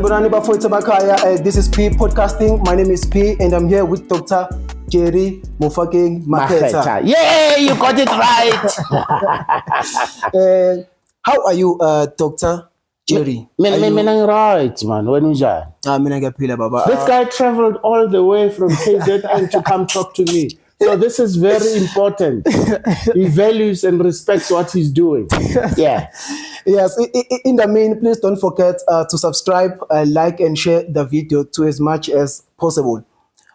This is P Podcasting. My name is P and I'm here with Dr. Jerry Mofokeng Makhetha. Yeah, you got it right. How are you, Dr. Jerry? I'm right, man. When you Baba. This guy traveled all the way from KZN to come talk to me. So this is very important. He values and respects what he's doing. Yeah. Yes. In the main, please don't forget to subscribe, like, and share the video to as much as possible.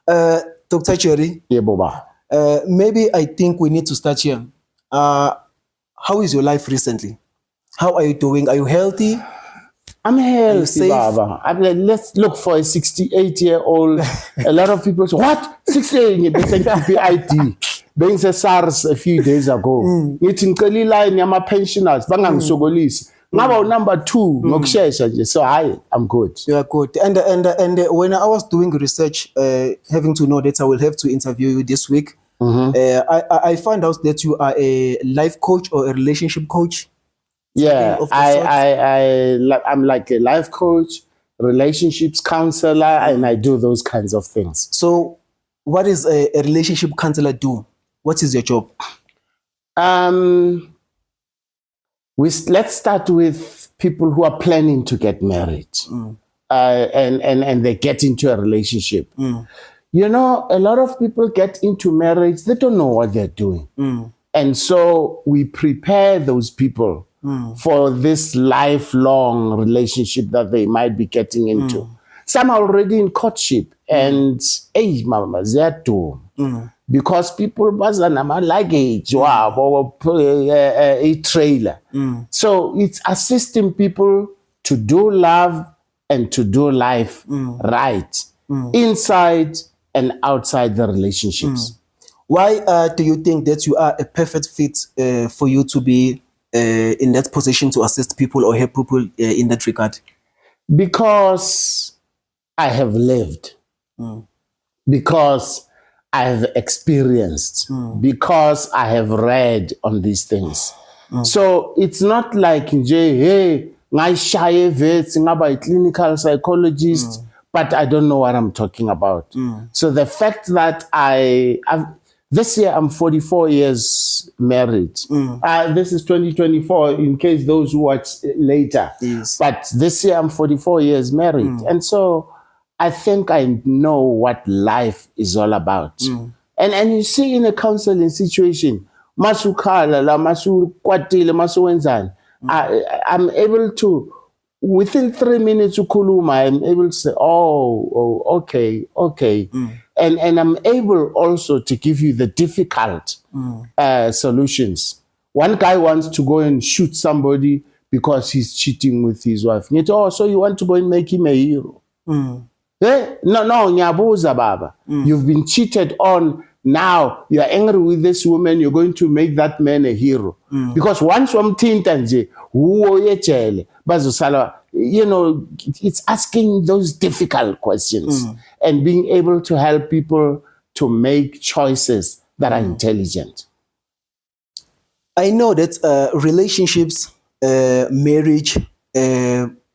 Dr. Jerry. Yeah, Baba. Maybe I think we need to start here. How is your life recently? How are you doing? Are you healthy? I'm healthy, Baba. Let's look for a 68-year-old. A lot of people say, what? 68? They say PID. Being a SARS a few days ago. It's in Kalila and pensioners. Now number 2, so I'm good. You are good. And when I was doing research, having to know that I will have to interview you this week, I found out that you are a life coach or a relationship coach. Yeah, I'm like a life coach, relationships counselor, and I do those kinds of things. So what is a relationship counselor do? What is your job? Let's start with people who are planning to get married and they get into a relationship. You know, a lot of people get into marriage, they don't know what they're doing. And so we prepare those people for this lifelong relationship that they might be getting into. Some are already in courtship and hey, mama, they're doomed. Because people must have luggage or a trailer. So it's assisting people to do love and to do life right inside and outside the relationships. Why do you think that you are a perfect fit for you to be in that position to assist people or help people in that regard? Because I have lived. Because I have experienced. Because I have read on these things. So it's not like, hey, I shy vets, a clinical psychologist, but I don't know what I'm talking about. So the fact that this year I'm 44 years married. This is 2024 in case those who watch later. Yes. But this year I'm 44 years married. And so I think I know what life is all about. And you see in a counseling situation, I'm able to, within 3 minutes of kuluma, I'm able to say, okay. And I'm able also to give you the difficult solutions. One guy wants to go and shoot somebody because he's cheating with his wife. So you want to go and make him a hero? No, nyabuza baba. You've been cheated on. Now you're angry with this woman. You're going to make that man a hero because once you know, it's asking those difficult questions and being able to help people to make choices that are intelligent. I know that relationships, marriage,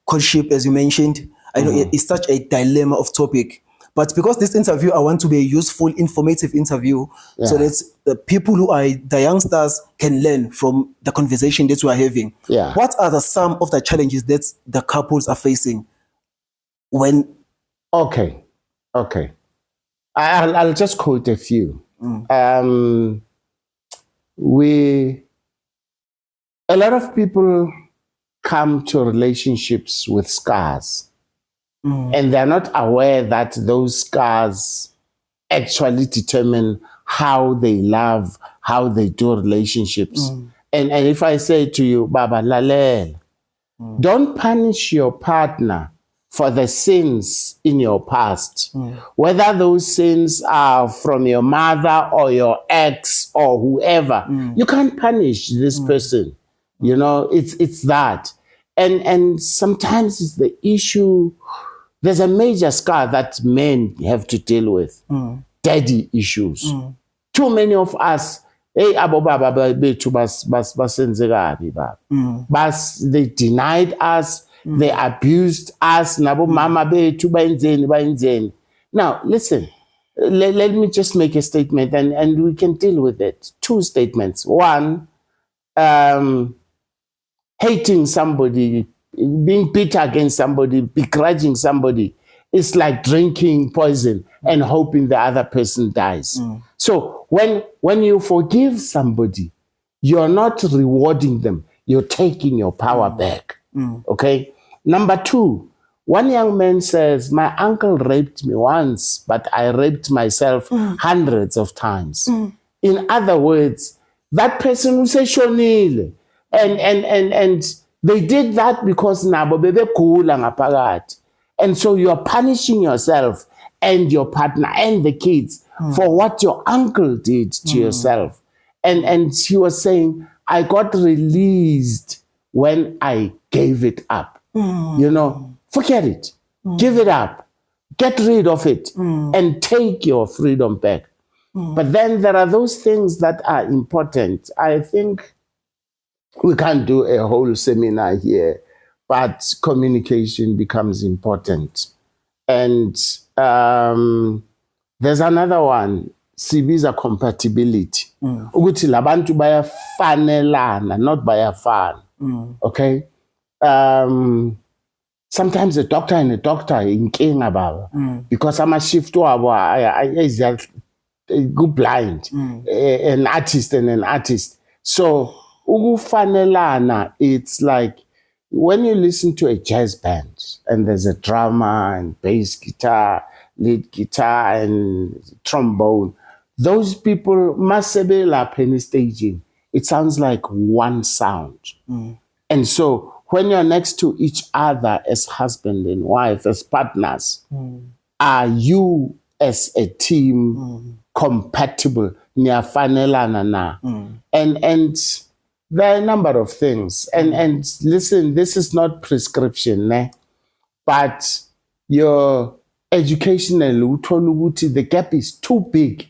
courtship, as you mentioned, I know it's such a dilemma of topic. But because this interview, I want to be a useful, informative interview so that the people who are the youngsters can learn from the conversation that we are having. What are some of the challenges that the couples are facing when... Okay. I'll just quote a few. A lot of people come to relationships with scars. And they're not aware that those scars actually determine how they love, how they do relationships. And if I say to you, Baba Lalel, don't punish your partner for the sins in your past. Whether those sins are from your mother or your ex or whoever, you can't punish this person. You know, it's that. And sometimes it's the issue. There's a major scar that men have to deal with. Daddy issues. Too many of us, they denied us, They abused us. Nabo mama bethu bayenzeni. Now, listen, let me just make a statement and we can deal with it. Two statements. One, hating somebody, being bitter against somebody, begrudging somebody, it's like drinking poison and hoping the other person dies. So when you forgive somebody, you're not rewarding them, you're taking your power back. Okay? Number two, one young man says, my uncle raped me once, but I raped myself hundreds of times. In other words, that person who says shonile, and they did that because nabo bebekula ngaphakathi. And so you're punishing yourself and your partner and the kids for what your uncle did to yourself. And he was saying, I got released when I gave it up. You know, forget it. Give it up. Get rid of it and take your freedom back. But then there are those things that are important. I think we can't do a whole seminar here, but communication becomes important. And there's another one, sibiza compatibility. Ukuthi labantu bayafanelana, not bayafana. Okay? Sometimes a doctor and a doctor inkinga baba because ama-shift wabo go blind, an artist and an artist. So ukufanelana, it's like when you listen to a jazz band and there's a drummer and bass guitar, lead guitar and trombone, those people masebela penny staging. It sounds like one sound. And so when you're next to each other as husband and wife, as partners, are you as a team compatible? Niyafanelana na. And there are a number of things. And listen, this is not prescription, but your educational, the gap is too big.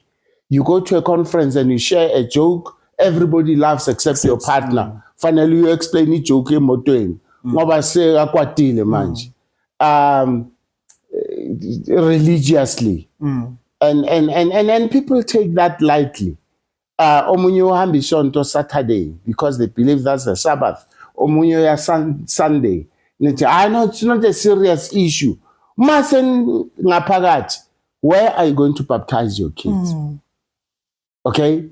You go to a conference and you share a joke, everybody laughs except your partner. Finally, you explain the joke emotweni. Ngoba sekakwatile manje. Religiously. And people take that lightly. Omunye uhamba isonto Saturday because they believe that's the Sabbath. Omunye ya Sunday. No, it's not a serious issue. Masen ngaphakathi, where are you going to baptize your kids? Okay?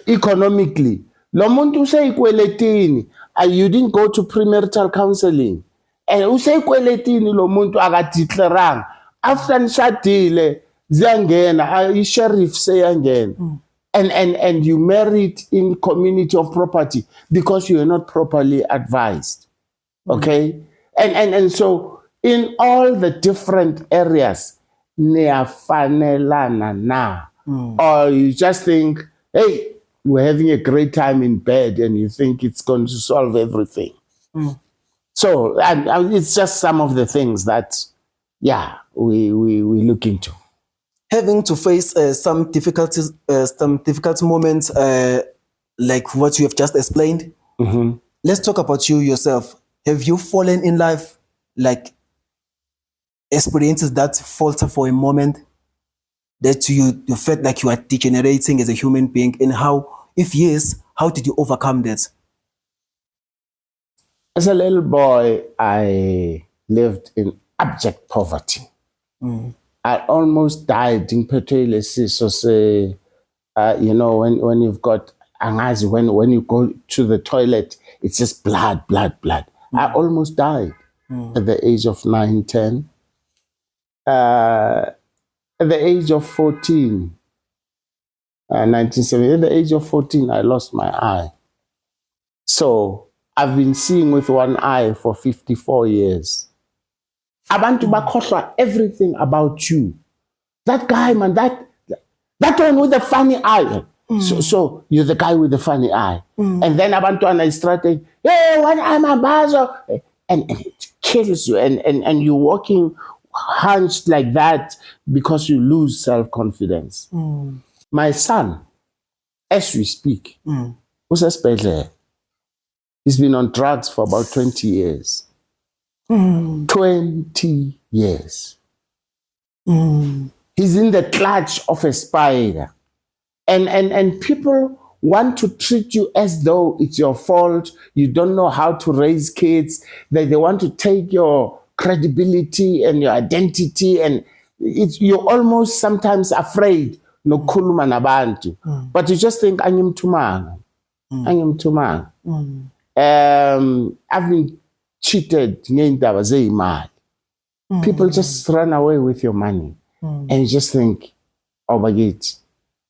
Economically, lo muntu useyikweletini, you didn't go to premarital counseling. And useyikweletini lo muntu akadeclaranga. After nishadile, ziyangena, i-sheriff seyangena. And you married in community of property because you are not properly advised. Okay? And so in all the different areas, niyafanelana na. Or you just think, hey, we're having a great time in bed and you think it's going to solve everything. So and it's just some of the things that, we look into. Having to face some difficulties, some difficult moments, like what you have just explained. Let's talk about you yourself. Have you fallen in life, like experiences that falter for a moment, that you felt like you are degenerating as a human being, and how, if yes, how did you overcome that? As a little boy, I lived in abject poverty. I almost died in Petrolesis. So say, when you've got angazi, when you go to the toilet, it's just blood. I almost died at the age of 9, 10. At the age of 14, 1970, at the age of 14, I lost my eye. So I've been seeing with one eye for 54 years. Abantu bakhohlwa everything about you. That guy, man, that one with the funny eye. So you're the guy with the funny eye. And then abantwana is starting, hey, one eye mabazo. And it kills you. And you're walking hunched like that because you lose self-confidence. My son, as we speak, who's a special? He's been on drugs for about 20 years. 20 years. He's in the clutch of a spider. And people want to treat you as though it's your fault. You don't know how to raise kids. They want to take your credibility and your identity, and you're almost sometimes afraid nokhuluma nabantu. But you just think angimthumanga. I've been cheated ngey'ndaba zeyimali. People just run away with your money, and you just think, oh my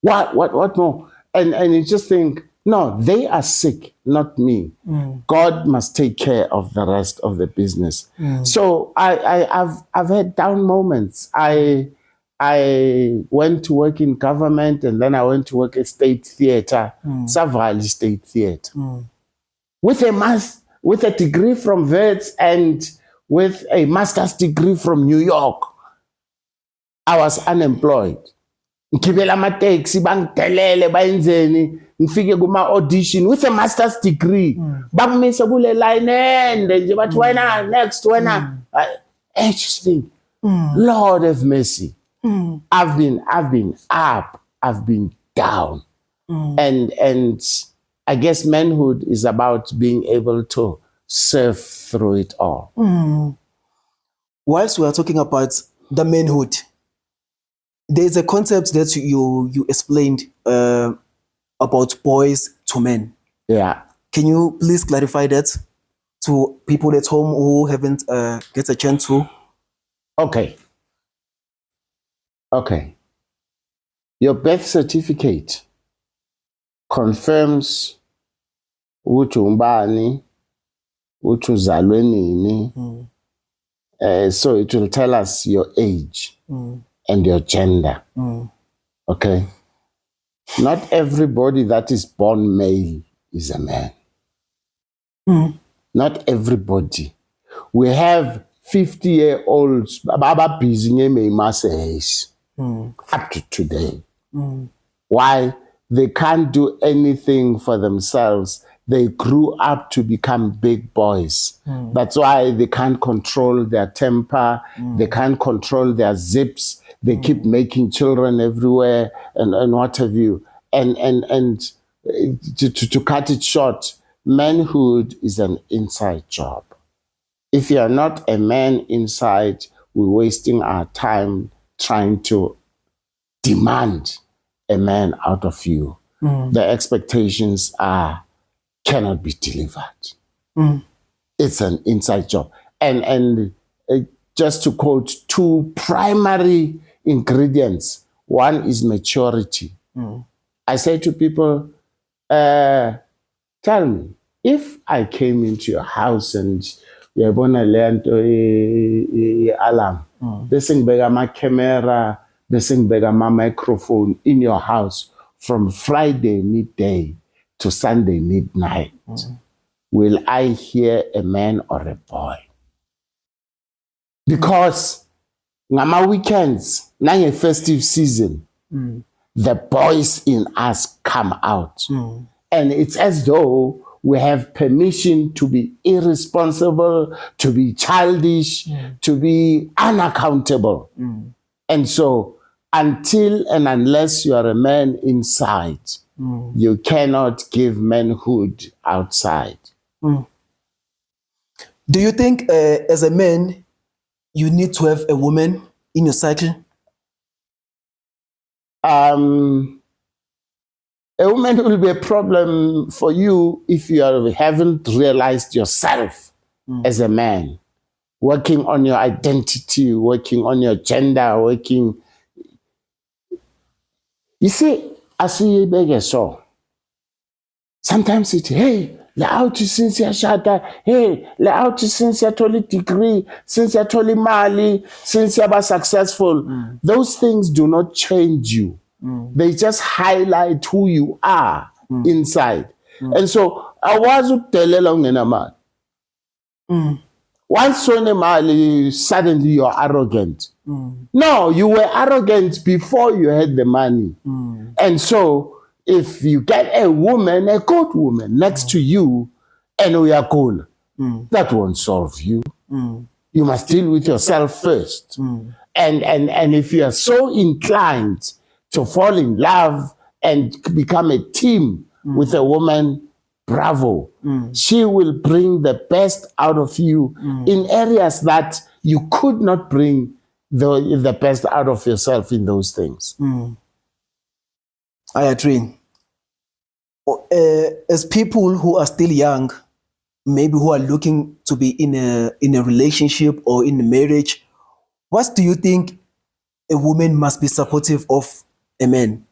God, what more? And you just think, no, they are sick, not me. God must take care of the rest of the business. So I've had down moments. I went to work in government, and then I went to work at State Theatre, Savali State Theatre, with a degree from Wits and with a master's degree from New York. I was unemployed. Ngibela amateksi bangidelele bayenzeni ngifike kuma audition with a master's degree bangimisa kule line ende nje bathi wena next wena. I just think, Lord have mercy. I've been up, I've been down. And I guess manhood is about being able to surf through it all. Whilst we are talking about the manhood, there's a concept that you explained about boys to men. Yeah. Can you please clarify that to people at home who haven't get a chance to? Okay. Your birth certificate confirms ukuthi umbani, ukuthi uzalwe nini. So it will tell us your age and your gender. Okay. Not everybody that is born male is a man. Not everybody. We have 50-year-olds baba busy up to today. Why? They can't do anything for themselves. They grew up to become big boys. That's why they can't control their temper. They can't control their zips. They keep making children everywhere and what have you. And to cut it short, manhood is an inside job. If you are not a man inside, we're wasting our time trying to demand a man out of you. The expectations cannot be delivered. It's an inside job. And just to quote two primary ingredients, one is maturity. I say to people, tell me, if I came into your house and you're going to learn to alarm, this thing bega my camera, this thing bega my microphone in your house from Friday midday to Sunday midnight, will I hear a man or a boy? Because ngama weekends, nang a festive season, the boys in us come out. And it's as though we have permission to be irresponsible, to be childish, to be unaccountable. And so until and unless you are a man inside, you cannot give manhood outside. Do you think as a man, you need to have a woman in your cycle? A woman will be a problem for you if you haven't realized yourself as a man, working on your identity, working on your gender, working. You see, as we beg so, sometimes it's, hey, le out since you shata, hey, le out since you totally degree, since you totally mali, since you are successful. Those things do not change you. They just highlight who you are inside. And so I was telling you, man. Once suddenly you're arrogant. No, you were arrogant before you had the money. And so if you get a woman, a good woman next to you, and we are cool, that won't solve you. You must deal with yourself first. And if you are so inclined to fall in love and become a team with a woman, bravo. She will bring the best out of you in areas that you could not bring the best out of yourself in those things. I agree. As people who are still young, maybe who are looking to be in a relationship or in a marriage, what do you think a woman must be supportive of a man?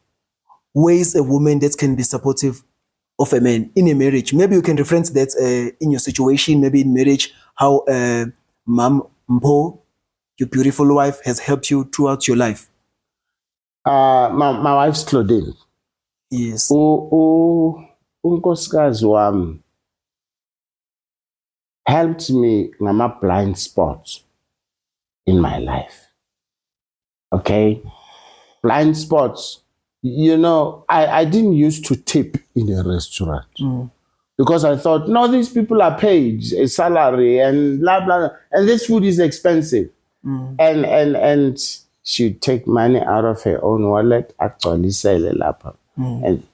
Ways a woman that can be supportive of a man in a marriage. Maybe you can reference that in your situation, maybe in marriage, how Mom Mpo, your beautiful wife, has helped you throughout your life. My wife's Claudine. Yes. Unkosikazi wami helped me ngama blind spots in my life. Okay? Blind spots. You know, I didn't used to tip in a restaurant because I thought, no, these people are paid a salary and blah, blah, blah, and this food is expensive. And she'd take money out of her own wallet, actually sell it up. And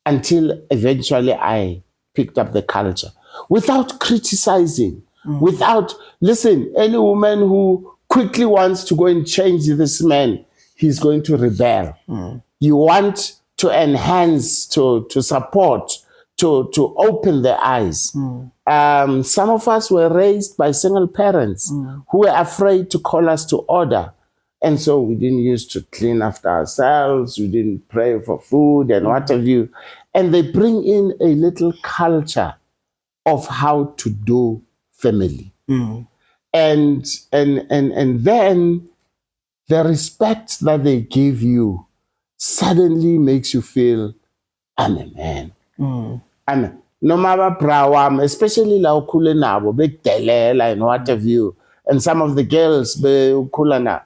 until eventually I picked up the culture without criticizing, without, listen, any woman who quickly wants to go and change this man, he's going to rebel. You want to enhance, to support, to open their eyes. Some of us were raised by single parents who were afraid to call us to order. And so we didn't used to clean after ourselves. We didn't pray for food and what have you. And they bring in a little culture of how to do family. And then the respect that they give you suddenly makes you feel, I'm a man. And no matter brawam, especially la ukule nabo, big telela and what have you. And some of the girls be ukulana.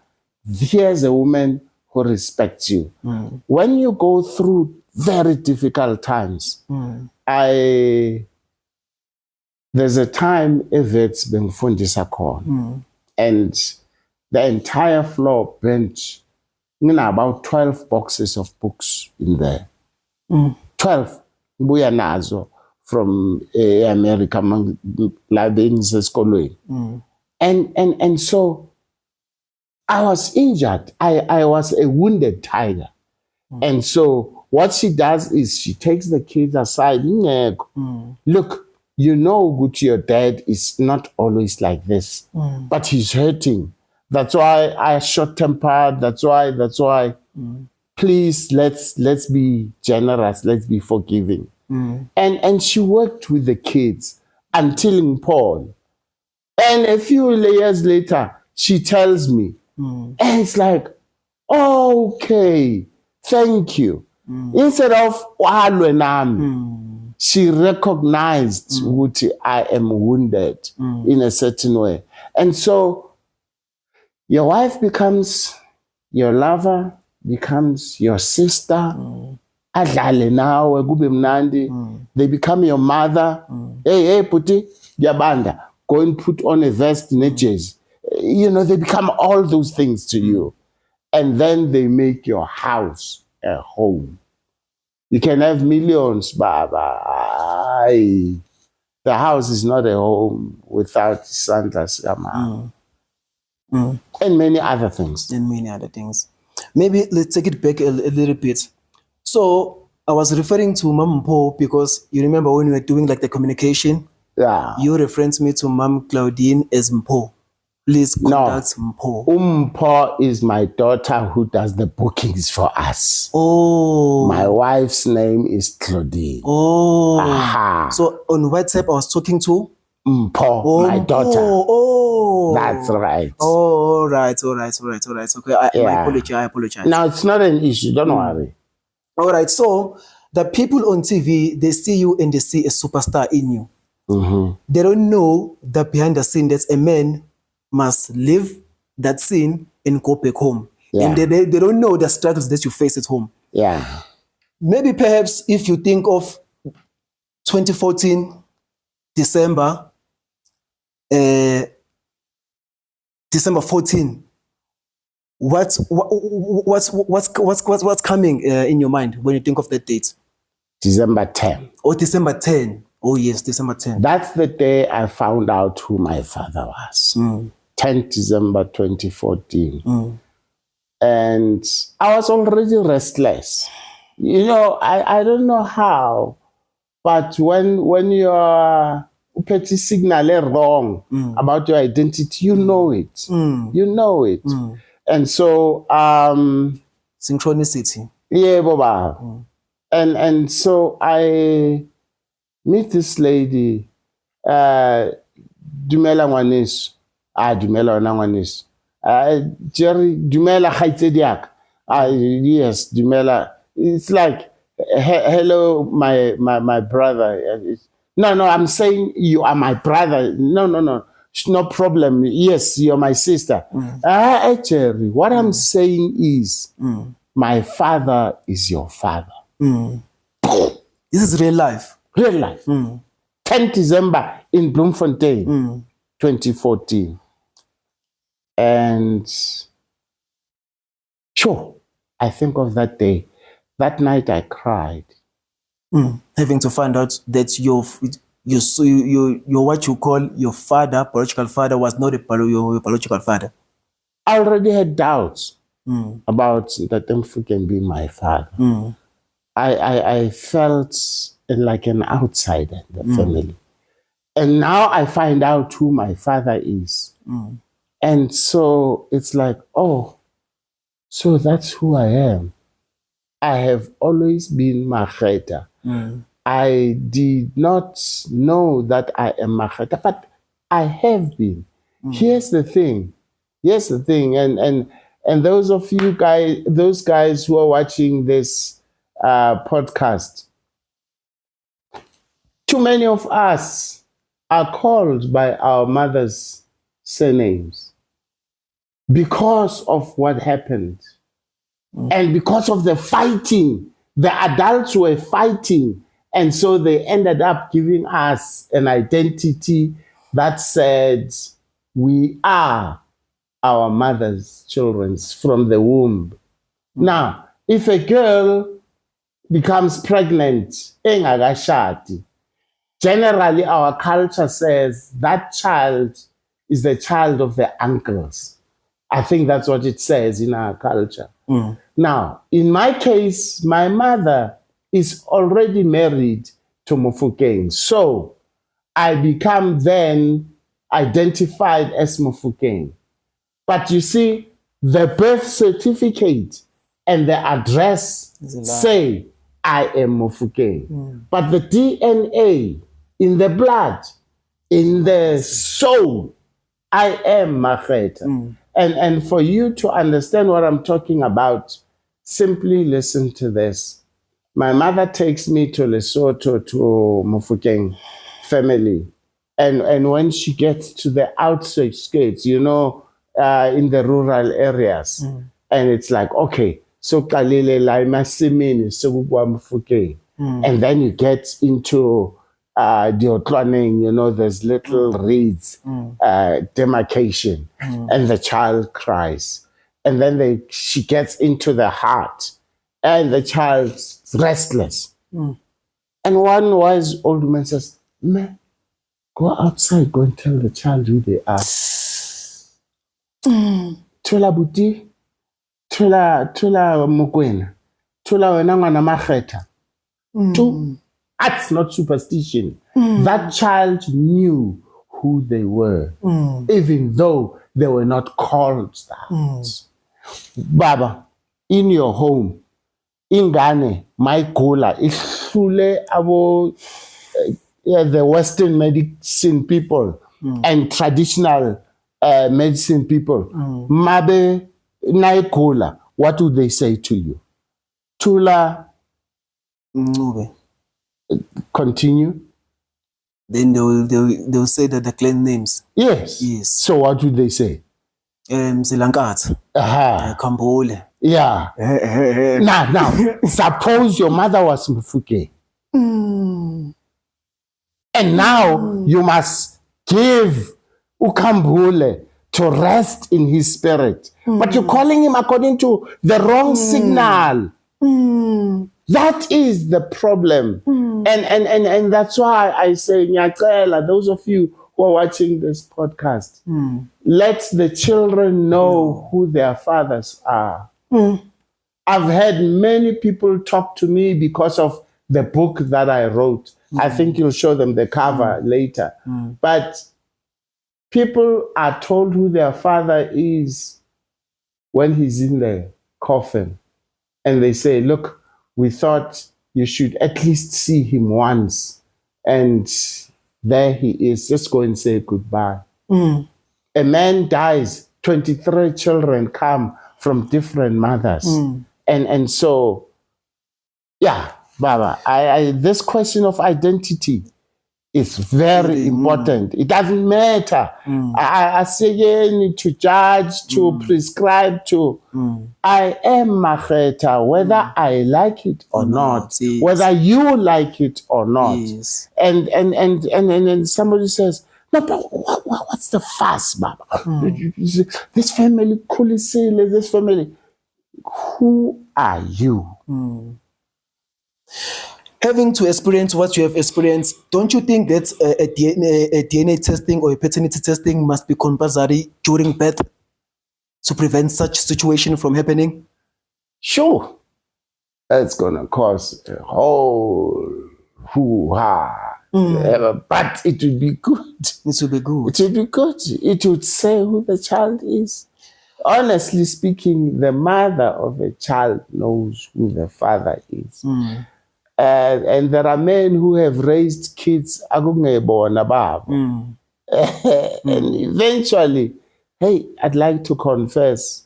Here's a woman who respects you. When you go through very difficult times, there's a time Evet's been fundisa khona, and the entire floor bench, about 12 boxes of books in there. 12 buya nazo from America, and so I was injured. I was a wounded tiger. And so what she does is she takes the kids aside. Look, you know, Gucci, your dad is not always like this, but he's hurting. That's why I short-tempered. That's why. Please, let's be generous. Let's be forgiving. And she worked with the kids until Paul. And a few years later, she tells me, and it's like, okay, thank you. Instead of she recognized what I am wounded in a certain way. And so your wife becomes your lover, becomes your sister. Adlale nawe kube mnandi. They become your mother. Hey, Puti, Yabanda, go and put on a vest and a jersey. You know, they become all those things to you. And then they make your house a home. You can have millions, but the house is not a home without Santa's and many other things. Maybe let's take it back a little bit. So I was referring to Mom Mpo because you remember when we were doing like the communication, you referenced me to Mom Claudine as Mpo. Please contact Mpo. Mpo is my daughter who does the bookings for us. Oh. My wife's name is Claudine. Oh. Aha. So on WhatsApp I was talking to Mpo, my daughter. Oh. That's right. Oh, all right. Okay, I apologize. Now, it's not an issue. Don't worry. All right. So the people on TV, they see you and they see a superstar in you. They don't know that behind the scene, that a man must leave that scene and go back home. And they don't know the struggles that you face at home. Maybe perhaps if you think of 2014, December, December 14. What's coming in your mind when you think of that date? December 10. Oh, December 10. Oh yes, December 10. That's the day I found out who my father was. 10 December 2014. And I was already restless. You know, I don't know how, but when you're petty signal wrong about your identity, you know it. You know it. And so Synchronicity. yeah, Baba. And so I meet this lady, Dumela Ngwaneso. Dumela wena ngwaneso. Jerry, Dumela khaitsediaka. Yes, Dumela. It's like, hello, my brother. No, I'm saying you are my brother. No. No problem. Yes, you're my sister. Jerry, what I'm saying is, my father is your father. This is real life. Real life. 10 December in Bloemfontein, 2014. And sure, I think of that day. That night I cried. Having to find out that your what you call your father, biological father, was not your biological father. I already had doubts about that Mofokeng being my father. I felt like an outsider in the family. And now I find out who my father is. And so it's like, oh, so that's who I am. I have always been Makhetha. I did not know that I am Makhetha, but I have been. Here's the thing. And those of you guys, those guys who are watching this podcast, too many of us are called by our mother's surnames because of what happened. And because of the fighting, the adults were fighting. And so they ended up giving us an identity that said, we are our mother's children from the womb. Now, if a girl becomes pregnant, generally our culture says that child is the child of the uncles. I think that's what it says in our culture. Now, in my case, my mother is already married to Mofokeng. So I become then identified as Mofokeng. But you see, the birth certificate and the address say I am Mofokeng. But the DNA in the blood, in the soul, I am Makhetha. And for you to understand what I'm talking about, simply listen to this. My mother takes me to Lesotho, to Mofokeng family. And when she gets to the outskirts, you know, in the rural areas, and it's like, okay, so Kalile Laima Simini, so Mofokeng. And then you get into the Otlwaning, you know, there's little reeds, demarcation, and the child cries. And then she gets into the heart, and the child's restless. And one wise old man says, man, go outside, go and tell the child who they are. Tula buti, tula Mokwena, tula wena ngwana Makhetha. That's not superstition. That child knew who they were, even though they were not called that. Baba, in your home, ingane, my cola, ihlule abo the Western medicine people and traditional medicine people. Mabe naikola, what do they say to you? Tula, continue. Then they'll say that the clan names. Yes. So what do they say? Silankat, Kambole. Yeah. Now, suppose your mother was Mofokeng. And now you must give Ukambule to rest in his spirit. But you're calling him according to the wrong signal. That is the problem. And that's why I say, Nyakela, those of you who are watching this podcast, let the children know who their fathers are. I've had many people talk to me because of the book that I wrote. I think you'll show them the cover later. But people are told who their father is when he's in the coffin. And they say, look, we thought you should at least see him once. And there he is. Just go and say goodbye. A man dies, 23 children come from different mothers. And so, yeah, Baba, this question of identity is very important. It doesn't matter. I say to judge, to prescribe, to... I am Makhetha, whether I like it or not, whether you like it or not. And somebody says, no, but what's the fuss, Baba? This family, Kulisile, this family. Who are you? Having to experience what you have experienced, don't you think that a DNA testing or a paternity testing must be compulsory during birth to prevent such situation from happening? Sure. That's going to cause a whole hoo-ha. But it would be good. It will be good. It would be good. It would say who the child is. Honestly speaking, the mother of a child knows who the father is. And there are men who have raised kids and eventually, hey, I'd like to confess.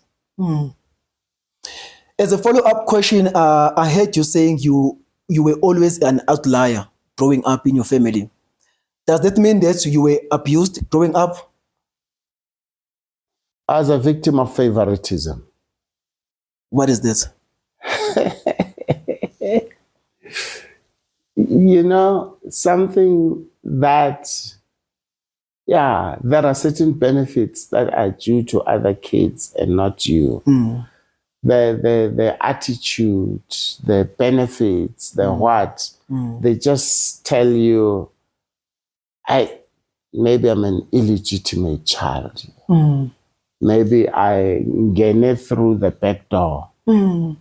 As a follow-up question, I heard you saying you were always an outlier growing up in your family. Does that mean that you were abused growing up? As a victim of favoritism. What is this? You know, something that, yeah, there are certain benefits that are due to other kids and not you. The attitude, the benefits, the what, they just tell you, maybe I'm an illegitimate child. Maybe I gain it through the back door. Who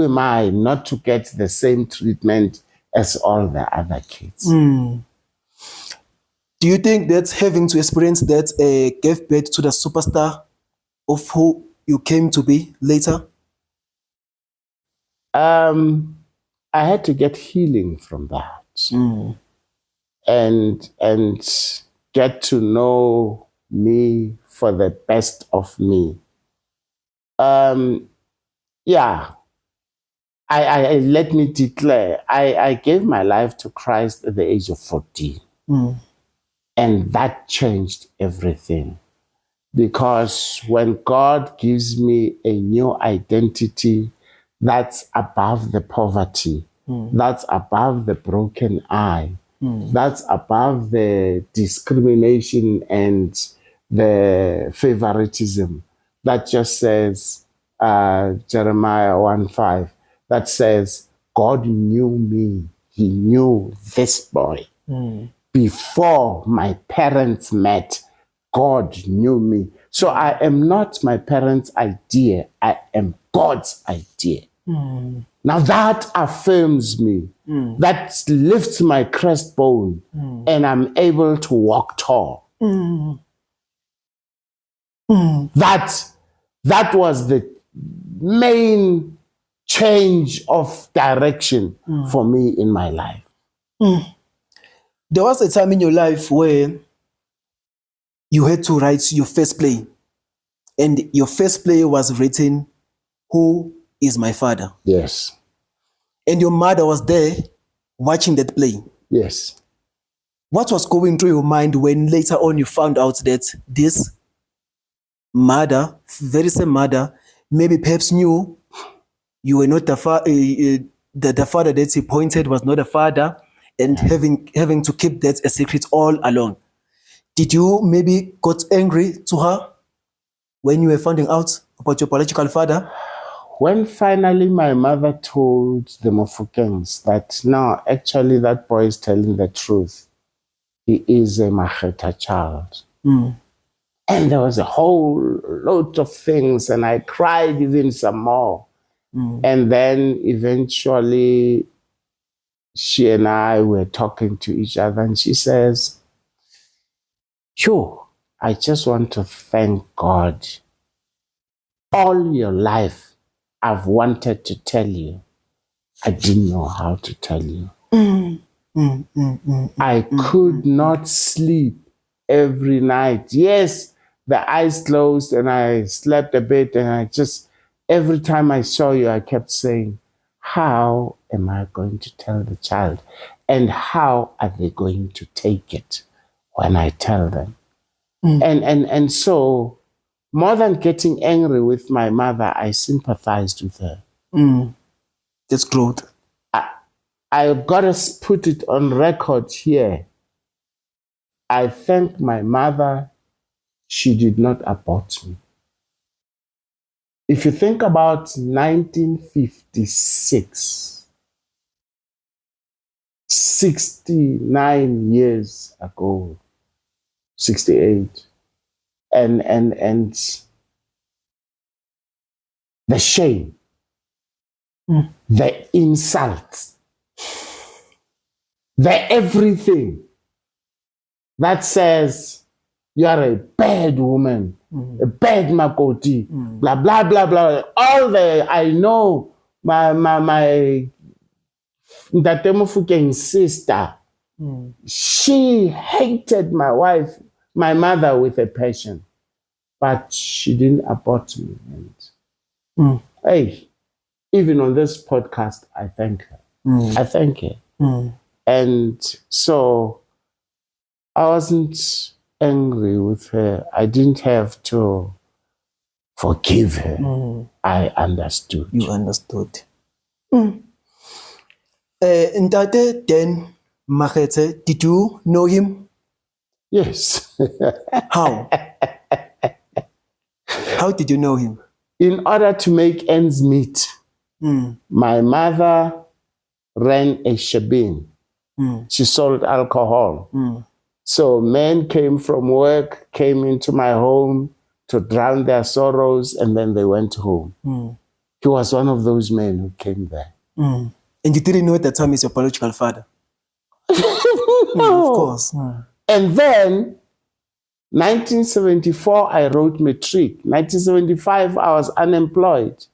am I not to get the same treatment as all the other kids? Do you think that having to experience that gave birth to the superstar of who you came to be later? I had to get healing from that. And get to know me for the best of me. Yeah. I let me declare, I gave my life to Christ at the age of 14. And that changed everything. Because when God gives me a new identity that's above the poverty, that's above the broken eye, that's above the discrimination and the favoritism, that just says, Jeremiah 1:5, that says, God knew me. He knew this boy. Before my parents met, God knew me. So I am not my parents' idea. I am God's idea. Now that affirms me. That lifts my breastbone, and I'm able to walk tall. That was the main change of direction for me in my life. There was a time in your life where you had to write your first play, and your first play was written, Who is My Father? Yes. And your mother was there watching that play. Yes. What was going through your mind when later on you found out that this mother, very same mother, maybe perhaps knew you were not the father, the father that he pointed was not a father, and having to keep that a secret all along? Did you maybe got angry to her? when you were finding out about your biological father? When finally my mother told the Mofokengs that, no, actually that boy is telling the truth. He is a Makhetha child. And there was a whole lot of things, and I cried even some more. And then eventually she and I were talking to each other, and she says, "Sure, I just want to thank God. All your life, I've wanted to tell you. I didn't know how to tell you. I could not sleep every night. Yes, the eyes closed and I slept a bit, and I just, every time I saw you, I kept saying, how am I going to tell the child? And how are they going to take it when I tell them?" And so, more than getting angry with my mother, I sympathized with her. That's growth. I've got to put it on record here. I thank my mother. She did not abort me. If you think about 1956, 69 years ago, 68, and the shame, the insults, the everything that says you are a bad woman, a bad makoti, blah, blah, blah, blah. All the, I know my Ntate Mofokeng sister, she hated my wife, my mother with a passion, but she didn't abort me. And hey, even on this podcast, I thank her. I thank her. And so I wasn't angry with her. I didn't have to forgive her. I understood. You understood. Ntate then Makhetha, did you know him? Yes. How? How did you know him? In order to make ends meet, my mother ran a shebeen. She sold alcohol. So men came from work, came into my home to drown their sorrows, and then they went home. He was one of those men who came there. And you didn't know at the time he's your biological father? No. Of course. And then, 1974, I wrote matric. 1975, I was unemployed.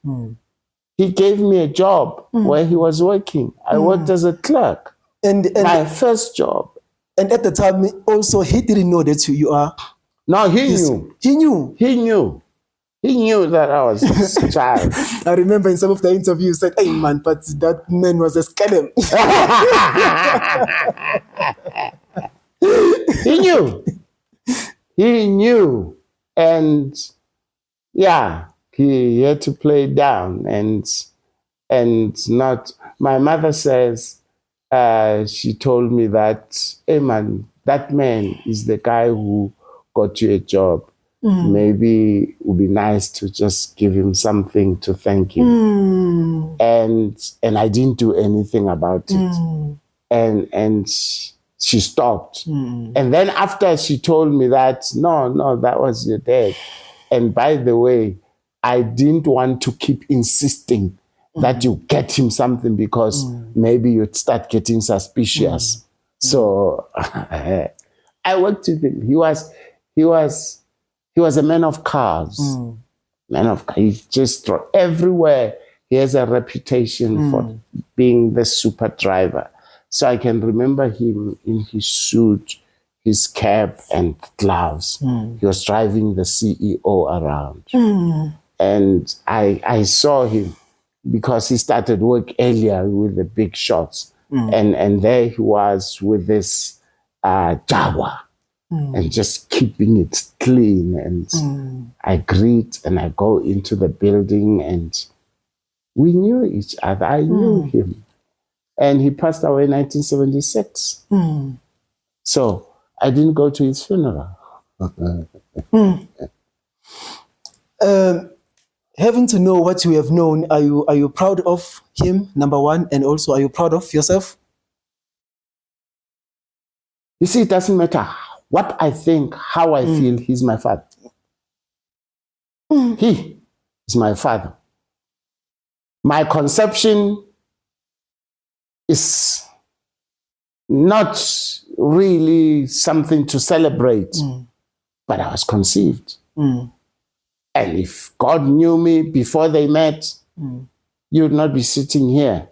He gave me a job where he was working. I worked as a clerk. And My first job. And at the time, also, he didn't know that you are. No, he knew. He knew. He knew. He knew that I was his child. I remember in some of the interviews, said, "Hey man, but that man was a scam." He knew. He knew. And yeah, he had to play down and not. My mother says, she told me that, hey man, that man is the guy who got you a job. Maybe it would be nice to just give him something to thank him. And I didn't do anything about it. And she stopped. And then after she told me that, no, that was your dad. And by the way, I didn't want to keep insisting that you get him something because maybe you'd start getting suspicious. So I worked with him. He was a man of cars. Man of cars. He just everywhere. He has a reputation for being the super driver. So I can remember him in his suit, his cap and gloves. He was driving the CEO around. And I saw him because he started work earlier with the big shots. And there he was with this Jaguar. And just keeping it clean. And I greet and I go into the building and we knew each other. I knew him. And he passed away in 1976. So I didn't go to his funeral. Having to know what you have known, are you proud of him, number one, and also are you proud of yourself? You see, it doesn't matter what I think, how I feel, he's my father. He is my father. My conception is not really something to celebrate, but I was conceived. And if God knew me before they met, you would not be sitting here.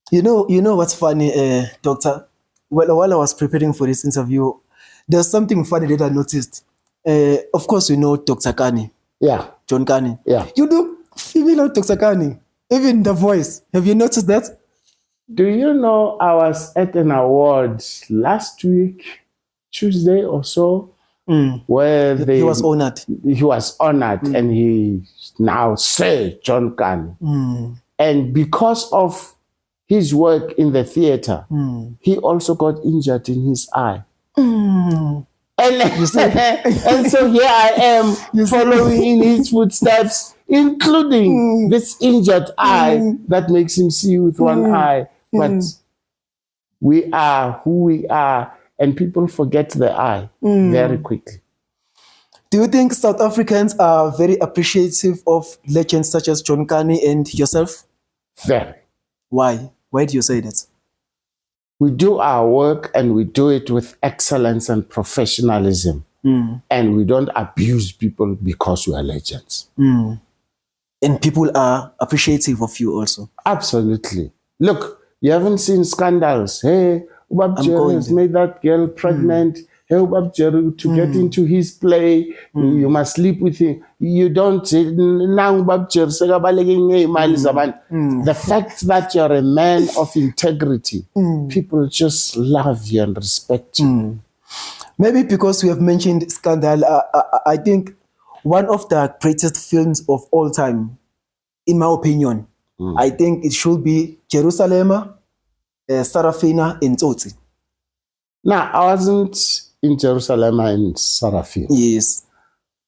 You know what's funny, Doctor? While I was preparing for this interview, there's something funny that I noticed. Of course, you know Dr. Kani. Yeah. John Kani. Yeah. You do female like Dr. Kani. Even the voice. Have you noticed that? Do you know I was at an award last week, Tuesday or so, where He was honored. He was honored, and he's now Sir John Kani. And because of his work in the theater, he also got injured in his eye. And, and so here I am following in his footsteps, including this injured eye that makes him see with one eye. But we are who we are, and people forget the eye very quickly. Do you think South Africans are very appreciative of legends such as John Kani and yourself? Very. Why? Why do you say that? We do our work, and we do it with excellence and professionalism. And we don't abuse people because we are legends. And people are appreciative of you also. Absolutely. Look, you haven't seen scandals. Hey, Ubab Jerry has made that girl pregnant. Hey, Ubab Jerry, to get into his play, you must sleep with him. You don't. The fact that you're a man of integrity, people just love you and respect you. Maybe because we have mentioned scandal, I think one of the greatest films of all time, in my opinion, I think it should be Jerusalem, Sarafina, and Tsotsi. Now, I wasn't in Jerusalem and Sarafina. Yes.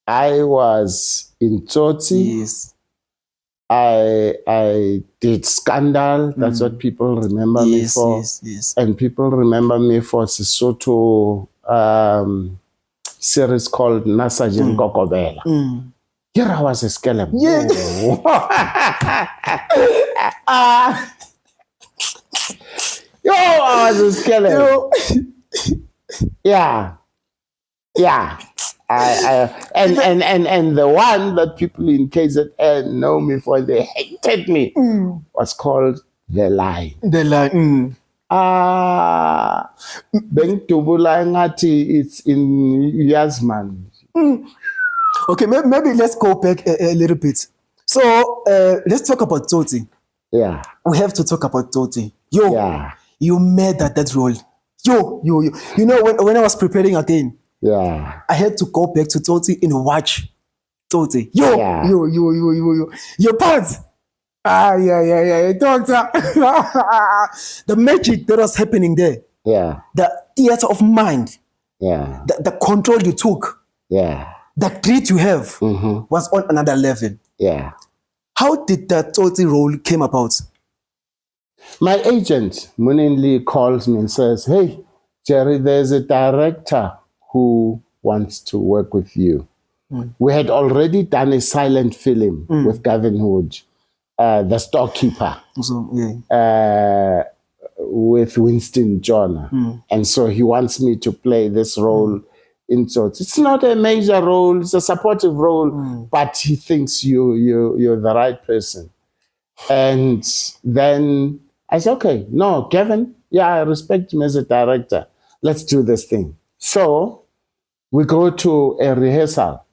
I was in Tsotsi. Yes. I did Scandal. That's what people remember me for. Yes. And people remember me for Sesotho series called Nasajin Kokobela. Here I was a skeleton. Yeah. Yo, I was a skeleton. Yeah. And the one that people in KZN know me for, they hated me, was called The Line. The Line. It's in Yasman. Okay, maybe let's go back a little bit. So let's talk about Tsotsi. Yeah. We have to talk about Tsotsi. Yo, Yeah. you made that role. Yo. You know, when I was preparing again, Yeah. I had to go back to Tsotsi and watch Tsotsi. Yo. Your parts. Yeah. Doctor. The magic that was happening there. Yeah. The theater of mind. Yeah. The control you took. Yeah. The grit you have was on another level. Yeah. How did that Tsotsi role came about? My agent, Muninli, calls me and says, "Hey, Jerry, there's a director who wants to work with you." We had already done a silent film with Gavin Hood, The Storekeeper, So, yeah. with Winston John. And so he wants me to play this role in Tsotsi. It's not a major role, it's a supportive role, but he thinks you're the right person. And then I said, okay, no, Kevin, I respect him as a director. Let's do this thing. So we go to a rehearsal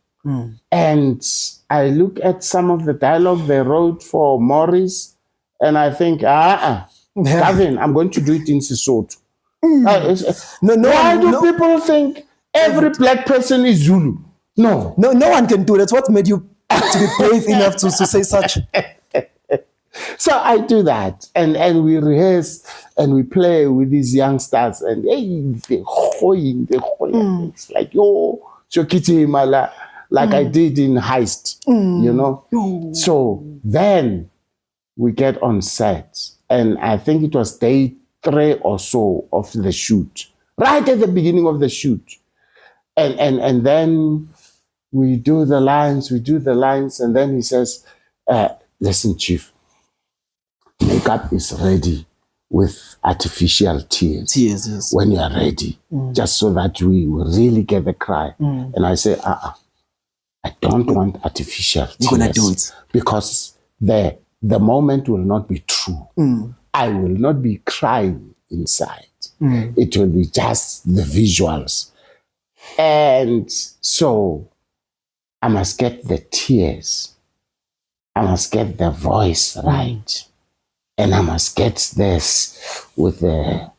and I look at some of the dialogue they wrote for Morris and I think, Kevin, I'm going to do it in Sesotho. Why do people think every black person is Zulu? No one can do that. What made you to be brave enough to say such? So I do that, and we rehearse and we play with these youngsters, and hey, they're hoying. It's like, yo, Chokitima like I did in Heist, you know. So then we get on set, and I think it was day 3 or so of the shoot, right at the beginning of the shoot. And then we do the lines, and then he says, listen, Chief, makeup is ready with artificial tears. Tears, yes. When you are ready, just so that we will really get the cry. And I say, I don't want artificial tears. You're gonna do it. Because the moment will not be true. I will not be crying inside. It will be just the visuals. And so I must get the tears. I must get the voice right. And I must get this with the,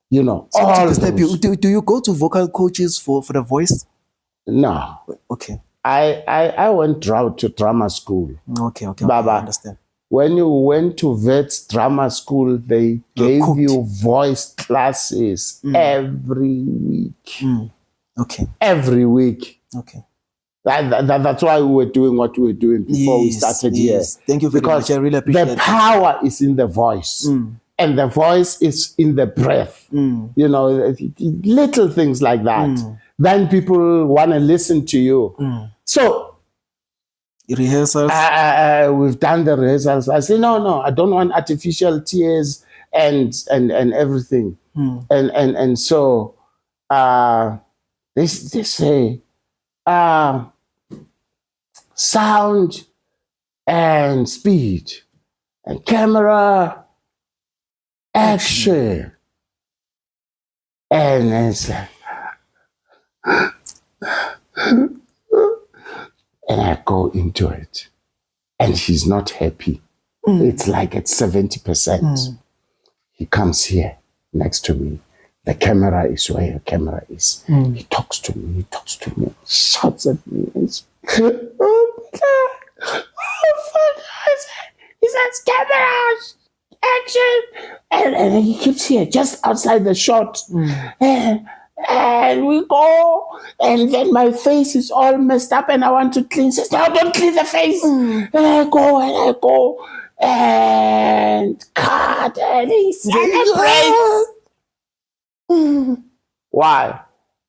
you know, So all step those. do you go to vocal coaches for the voice? No. Okay. I went to drama school. Okay, Baba, I understand. when you went to Vets drama school, they gave cooked. you voice classes every week. Okay. Every week. Okay. That's why we were doing what we were doing before we started here. Thank you very much. I really appreciate the power is in the voice. And the voice is in the breath. You know, little things like that. Then people want to listen to you. So rehearsals. We've done the rehearsals. I say, no, I don't want artificial tears and everything. And so they say sound and speed and camera action. And it's like, and I go into it, and he's not happy. It's like at 70%. He comes here next to me. The camera is where your camera is. He talks to me, shouts at me. Oh my God. Oh, fuck. He says, camera, action. And he keeps here, just outside the shot. And we go, and then my face is all messed up, and I want to clean. Says, no, don't clean the face. And I go, and cut, and he celebrates. Why?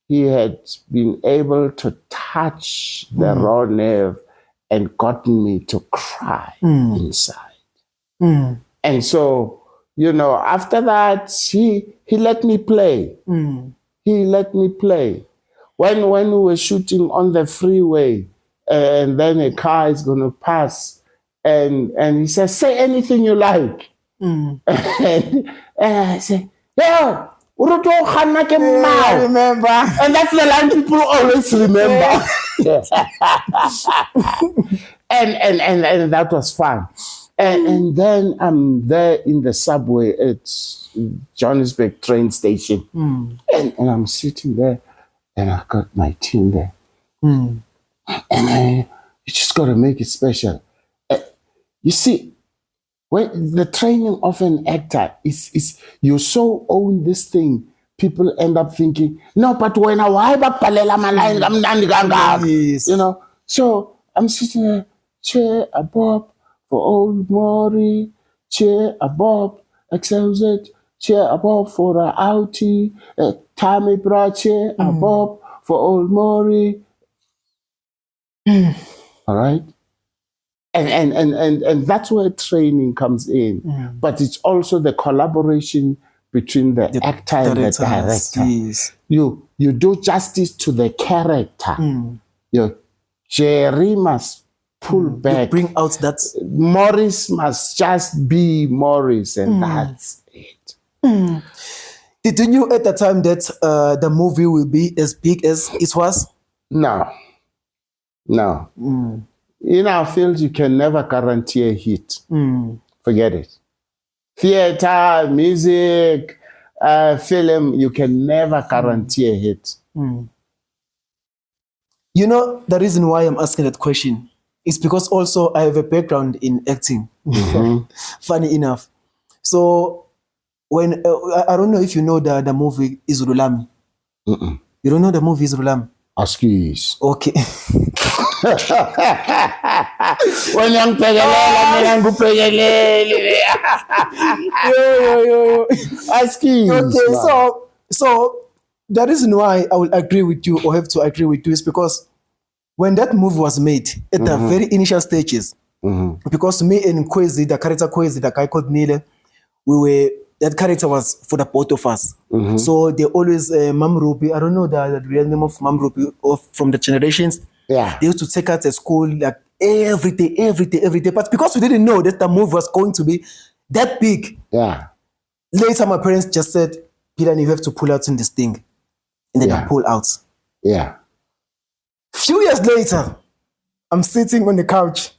He had been able to touch the raw nerve and gotten me to cry inside. And so, you know, after that, he let me play. He let me play. When we were shooting on the freeway, and then a car is going to pass, and he says, say anything you like. And I say, yeah, I remember. And that's the line people always remember. and that was fun. And then I'm there in the subway at Johannesburg train station. And I'm sitting there, and I got my team there. And you just got to make it special. You see, when the training of an actor is you so own this thing, people end up thinking, no, but when I you know. So I'm sitting there, chair above for old Maury, chair above XLZ, chair above for a outie, Tammy bra chair above for old Maury. All right. And that's where training comes in. But it's also the collaboration between the actor and the director. Yes. You do justice to the character. Jerry must pull back. You bring out that. Morris must just be Morris, and that's it. Did you know at the time that the movie will be as big as it was? No. In our field, you can never guarantee a hit. Forget it. Theater, music, film, you can never guarantee a hit. You know, the reason why I'm asking that question is because also I have a background in acting. Funny enough. So when, I don't know if you know the movie Izululami. You You don't know the movies, Rulam? Excuse. Okay. When I'm Yo. Excuse. Okay, Man. so the reason why I will agree with you or have to agree with you is because when that movie was made at the very initial stages, because me and Kwezi, the character Kwezi, the guy called Nile, that character was for the both of us. So they always, Mam Rupi, I don't know the real name of Mam Rupi from the generations. Yeah. They used to take us to school like every day. But because we didn't know that the movie was going to be that big, Yeah. later my parents just said, Peter, you have to pull out in this thing. And then I pull out. Yeah. Few years later, I'm sitting on the couch.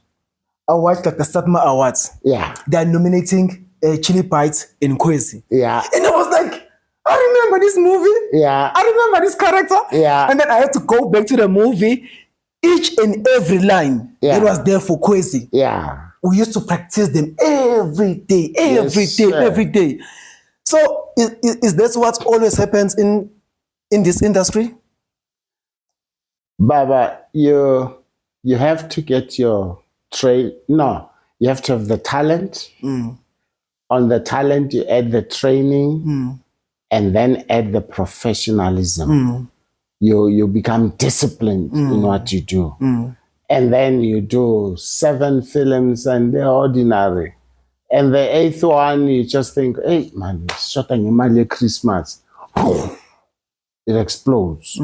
I watched like the Satma Awards. Yeah. They're nominating Chili Bites in Kwezi. Yeah. And I was like, I remember this movie. Yeah. I remember this character. Yeah. And then I had to go back to the movie. Each and every line that was there for Kwezi. Yeah. We used to practice them every day. So is that what always happens in this industry? Baba, you have to get your you have to have the talent. On the talent, you add the training and then add the professionalism. You become disciplined in what you do. And then you do 7 films and they're ordinary. And the 8th one, you just think, hey, man, it's shot on your Christmas. It explodes.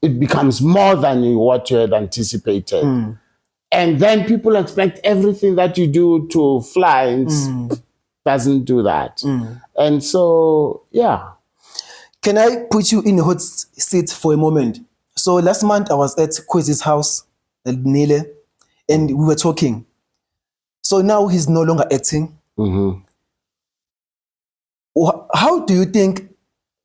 It becomes more than what you had anticipated. And then people expect everything that you do to fly, and doesn't do that. And so, yeah. Can I put you in a hot seat for a moment? So last month I was at Kwezi's house, Nile, and we were talking. So now he's no longer acting. How do you think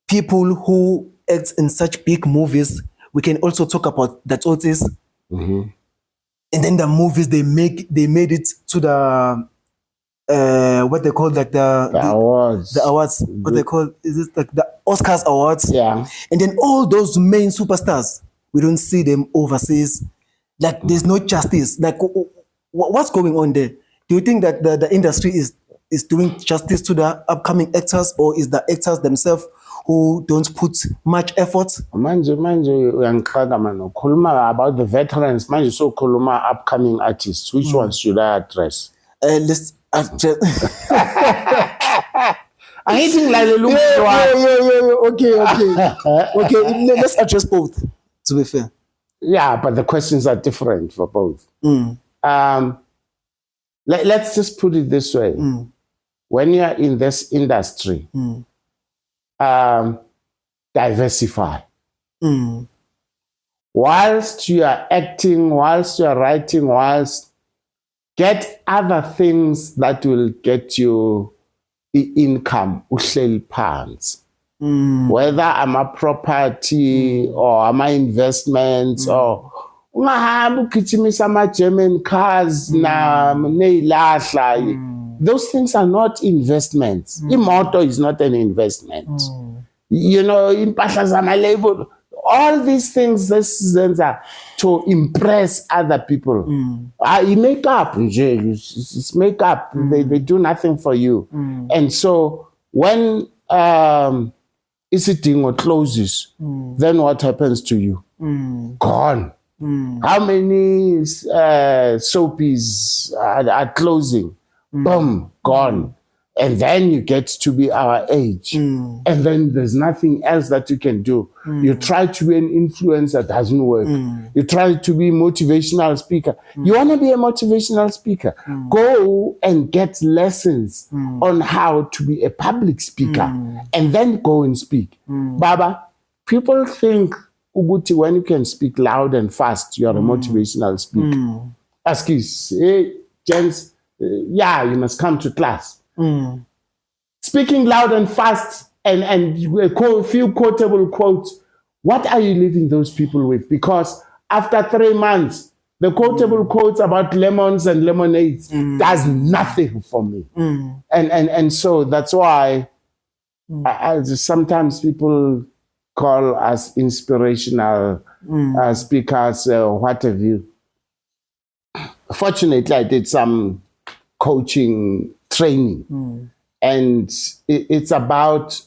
people who act in such big movies, we can also talk about the Tsotsis, and then the movies they made it to the what they call like the awards. The awards. What they call, is it like the Oscars awards? Yeah. And then all those main superstars, we don't see them overseas. Like there's no justice. Like what's going on there? Do you think that the industry is doing justice to the upcoming actors, or is the actors themselves who don't put much effort? Manje uyangiqala man, ukhuluma about the veterans, manje so khuluma upcoming artists. Which ones should I address? Let's Anything like okay. Let's address both, to be fair. Yeah, but the questions are different for both. Let's just put it this way. When you're in this industry, diversify. Whilst you are acting, whilst you are writing, whilst get other things that will get you income, uhleli phansi. Whether I'm a property or am I investments or ungahambi ugijimisa ama-German cars ney'lahla. Those things are not investments. Imoto is not an investment. You know, impahla zama-label, all these things, this are to impress other people. Makeup, it's makeup. They do nothing for you. And so when Isidingo closes, then what happens to you? Gone. How many soapies are closing? Boom, gone. And then you get to be our age. And then there's nothing else that you can do. You try to be an influencer, doesn't work. You try to be a motivational speaker. You want to be a motivational speaker? Go and get lessons on how to be a public speaker and then go and speak. Baba, people think Uguti, when you can speak loud and fast, you are a motivational speaker. Excuse, hey, gents, yeah, you must come to class. Speaking loud and fast and a few quotable quotes, what are you leaving those people with? Because after 3 months, the quotable quotes about lemons and lemonades does nothing for me. And so that's why I sometimes people call us inspirational speakers, what have you. Fortunately, I did some coaching training, and it's about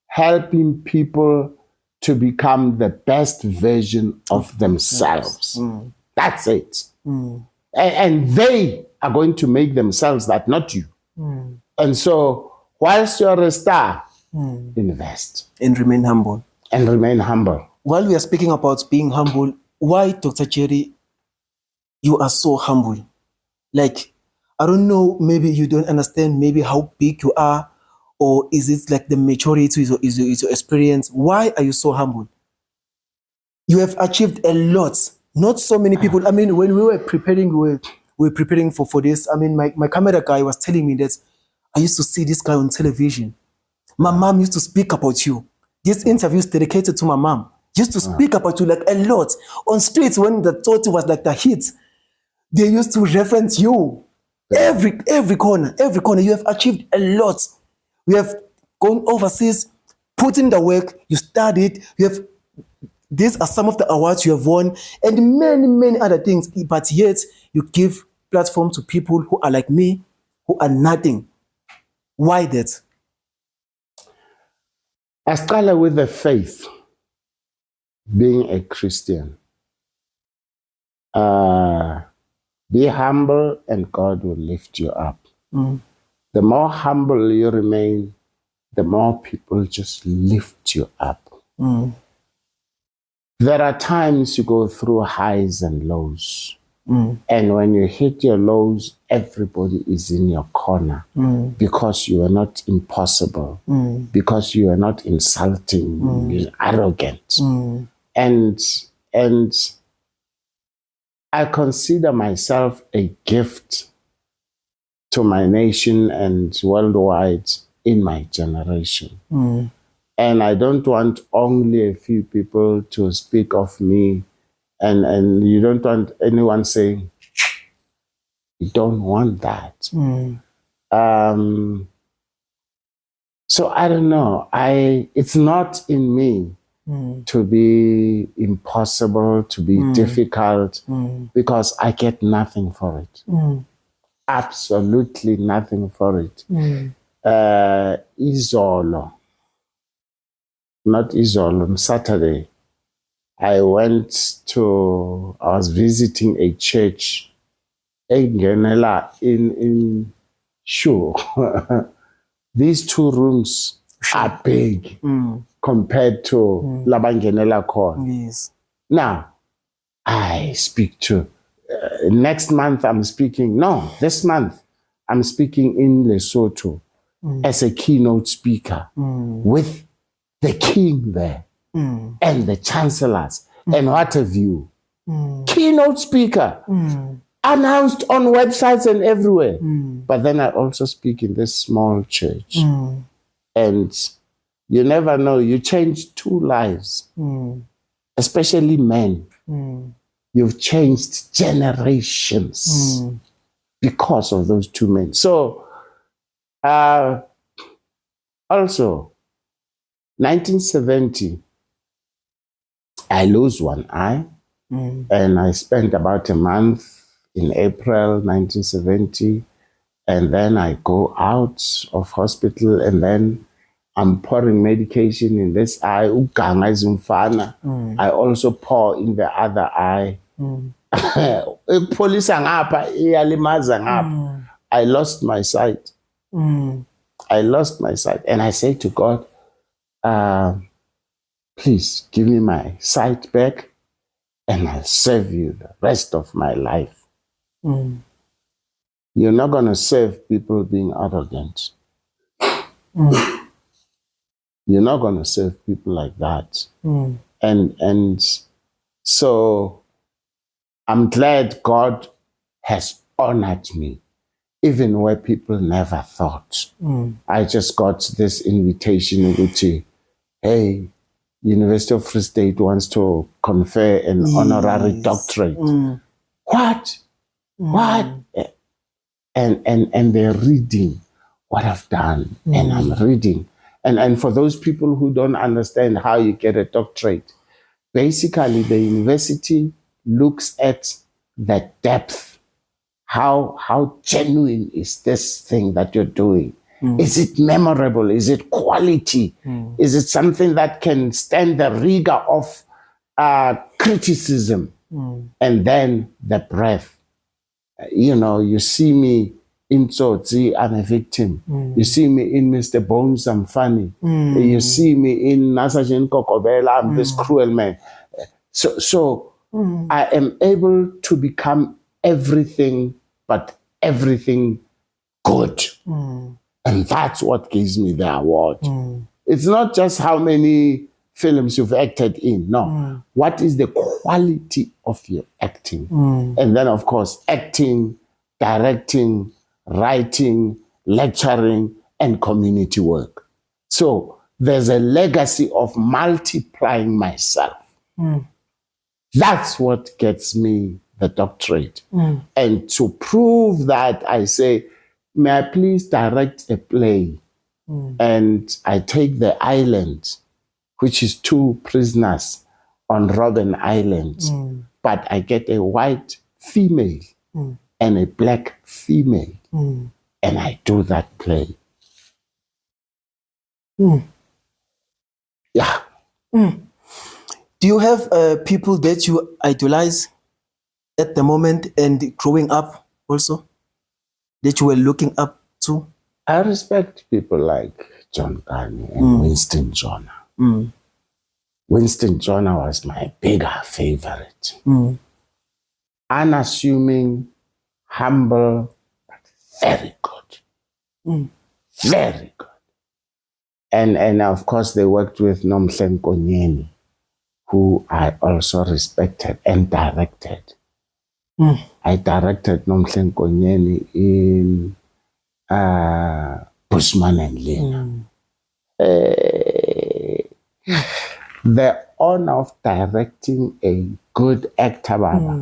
helping people to become the best version of themselves. That's it. And they are going to make themselves that, not you. And so, whilst you're a star, invest. And remain humble. And remain humble. While we are speaking about being humble, why, Dr. Cherry, you are so humble? Like, I don't know, maybe you don't understand maybe how big you are, or is it like the maturity is your experience? Why are you so humble? You have achieved a lot. Not so many people. I mean, when we were preparing, we were preparing for this. I mean, my camera guy was telling me that I used to see this guy on television. My mom used to speak about you. This interview is dedicated to my mom. Used to speak about you like a lot. On streets when the Tsotsi was like the hit, they used to reference you. Every corner, you have achieved a lot. You have gone overseas, put in the work, you studied, these are some of the awards you have won, and many other things. But yet, you give platform to people who are like me, who are nothing. Why that? I started with the faith, being a Christian. Be humble and God will lift you up. The more humble you remain, the more people just lift you up. There are times you go through highs and lows. And when you hit your lows, everybody is in your corner because you are not impossible, because you are not insulting, you're arrogant. And I consider myself a gift to my nation and worldwide in my generation. And I don't want only a few people to speak of me, and you don't want anyone saying, you don't want that. So I don't know. It's not in me to be impossible, to be difficult, because I get nothing for it. Absolutely nothing for it. Izolo, not Izolo, on Saturday, I was visiting a church in Sure. These two rooms are big compared to Labangenela Core. Yes. Now, I speak to, this month I'm speaking in Lesotho as a keynote speaker with the king there and the chancellors and what have you. Keynote speaker. Announced on websites and everywhere. But then I also speak in this small church. And you never know, you change two lives, especially men. You've changed generations because of those two men. So, also, 1970, I lose one eye, and I spent about a month in April 1970, and then I go out of hospital, and then I'm pouring medication in this eye. I also pour in the other eye. I lost my sight. And I say to God, please give me my sight back, and I'll serve you the rest of my life. You're not going to serve people being arrogant. You're not going to serve people like that. And so I'm glad God has honored me, even where people never thought. I just got this invitation to, hey, University of Free State wants to confer an honorary doctorate. What? And they're reading what I've done, and I'm reading, And for those people who don't understand how you get a doctorate, basically the university looks at the depth. How genuine is this thing that you're doing? Is it memorable? Is it quality? Is it something that can stand the rigor of criticism? And then the breadth. You see me in Tsotsi, I'm a victim. You see me in Mr. Bones, I'm funny. You see me in Nasajen Kokobela, I'm this cruel man. So I am able to become everything, but everything good. And that's what gives me the award. It's not just how many films you've acted in. No. What is the quality of your acting? And then, of course, acting, directing, writing, lecturing, and community work. So there's a legacy of multiplying myself. That's what gets me the doctorate. And to prove that, I say, may I please direct a play? And I take the island, which is 2 prisoners on Robben Island. But I get a white female and a black female. And I do that play. Yeah. Do you have people that you idolize at the moment and growing up also, that you were looking up to? I respect people like John Carney and Winston Jonah. Winston Jonah was my bigger favorite. Unassuming, humble, but very good. Very good. And of course, they worked with Mofokeng, who I also respected and directed. I directed Mofokeng in Bushman and Lena. The honor of directing a good actor, Baba,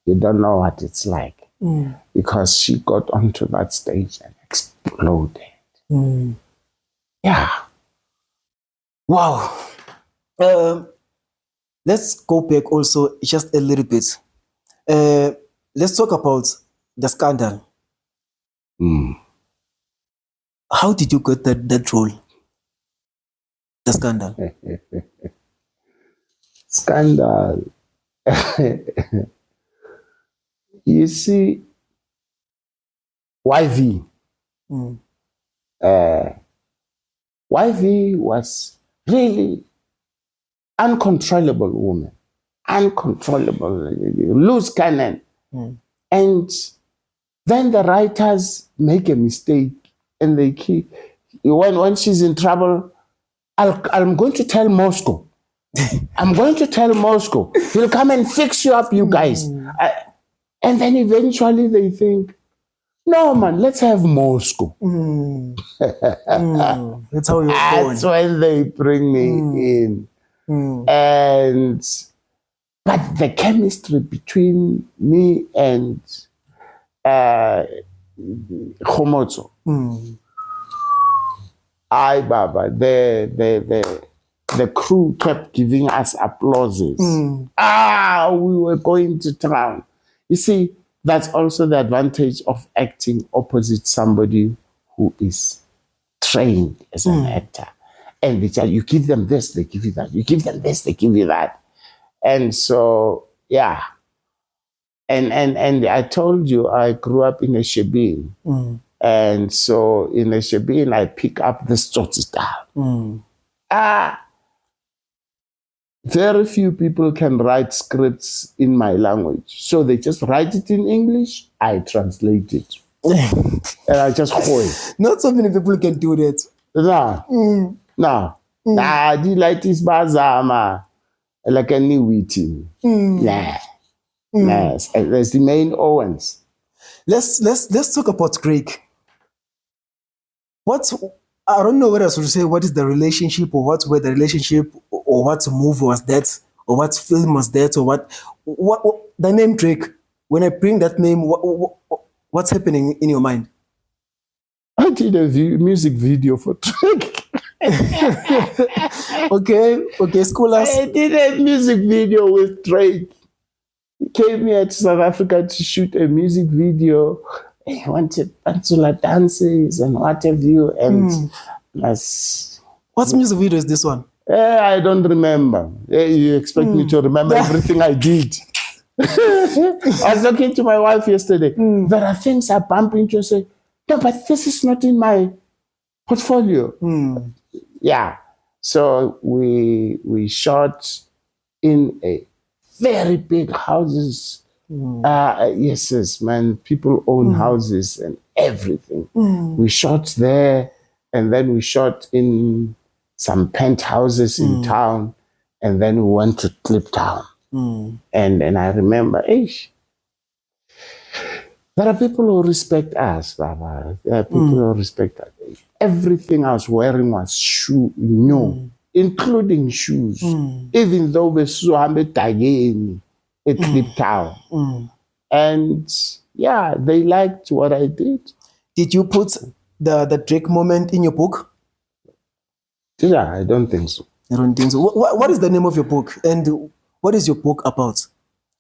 you don't know what it's like. Because she got onto that stage and exploded. Yeah. Wow. Let's go back also just a little bit. Let's talk about the scandal. How did you get that role? The scandal. Scandal. You see, YV. YV was really uncontrollable woman. Uncontrollable, loose cannon. And then the writers make a mistake and they keep, when she's in trouble, I'm going to tell Moscow. I'm going to tell Moscow. He'll come and fix you up, you guys. And then eventually they think, no, man, let's have Moscow. That's how you're That's when they bring me in. But the chemistry between me and Khomotso, Baba, the crew kept giving us applauses. We were going to town. You see, that's also the advantage of acting opposite somebody who is trained as an actor. And you give them this, they give you that. You give them this, they give you that. And so, yeah. And I told you, I grew up in a shebeen. And so in a shebeen, I pick up the Tsotsi style. Very few people can write scripts in my language. So they just write it in English, I translate it. And I just hold. Not so many people can do that. No. Di like this bazama. Like a new wheating. Yes. There's the main Owens. Let's talk about Greg. I don't know what else to say. What is the relationship, or what were the relationship, or what movie was that, or what film was that, or what the name Drake? When I bring that name, what's happening in your mind? I did a music video for Drake. Okay, school us. I did a music video with Drake. He came here to South Africa to shoot a music video. He wanted Pansula dances and what have you. And what music video is this one? I don't remember. You expect me to remember everything I did? I was talking to my wife yesterday. There are things I bump into and say, no, but this is not in my portfolio. Yeah. So we shot in a very big houses. Yes, man. People own houses and everything. We shot there, and then we shot in some penthouses in town, and then we went to Kliptown. And I remember, there are people who respect us, Baba. There are people who respect us. Everything I was wearing was new, including shoes. Even though we saw him again at Kliptown. And yeah, they liked what I did. Did you put the Drake moment in your book? Yeah, I don't think so. I don't think so. What is the name of your book? And what is your book about?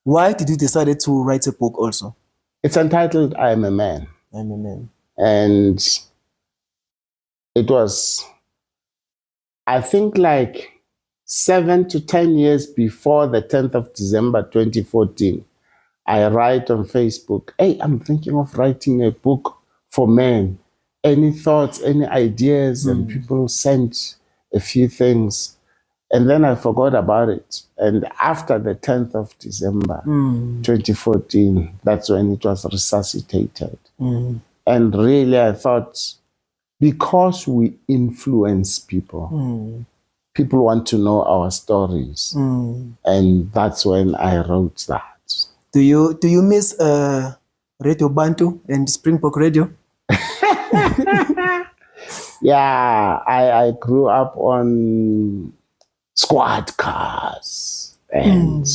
Why did you decide to write a book also? It's entitled I Am a Man. I'm a Man. And it was, I think, like 7 to 10 years before the 10th of December 2014. I write on Facebook, hey, I'm thinking of writing a book for men. Any thoughts, any ideas? And people sent a few things. And then I forgot about it. And after the 10th of December 2014, that's when it was resuscitated. And really, I thought, because we influence people, people want to know our stories. And that's when I wrote that. Do you miss Radio Bantu and Springbok Radio? Yeah, I grew up on Squad Cars and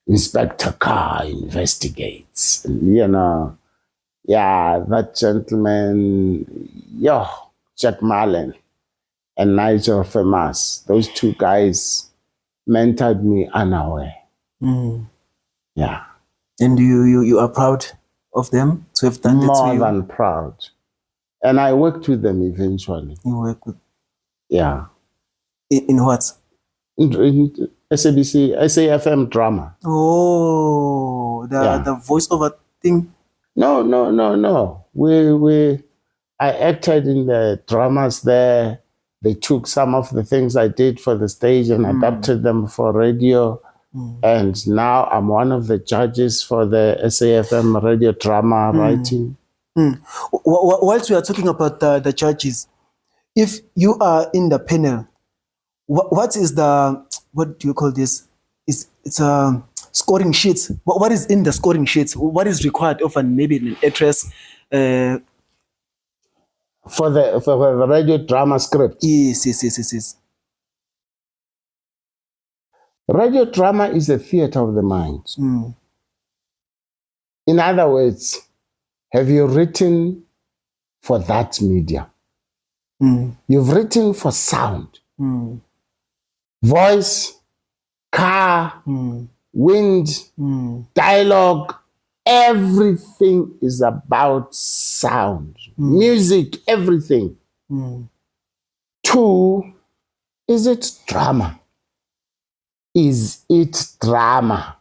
Inspector Car Investigates. And, you know, yeah, that gentleman, Jack Marlin and Nigel Famous, those two guys mentored me unaware. Yeah. And you are proud of them to have done that to you? More than proud. And I worked with them eventually. You work with? Yeah. In what? In SABC, SAFM drama. Oh, the voiceover thing? No. I acted in the dramas there. They took some of the things I did for the stage and adapted them for radio. And now I'm one of the judges for the SAFM radio drama writing. Whilst we are talking about the judges, if you are in the panel, what is the, what do you call this? It's a scoring sheet. What is in the scoring sheet? What is required of maybe an actress? For the radio drama script? Yes. Radio drama is a theater of the mind. In other words, have you written for that media? You've written for sound, voice, car, wind, dialogue. Everything is about sound, music, everything. 2, is it drama? Is it drama?